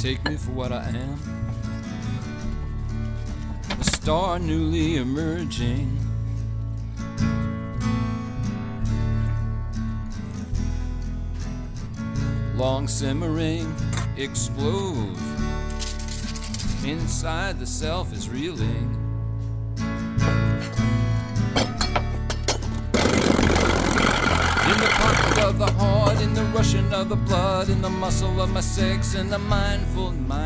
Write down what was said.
Take me for what I am, a star newly emerging. Long simmering explodes. Inside the self is reeling. In the pocket of the heart, in the rushing of the blood, in the muscle of my sex, in the mindful mind.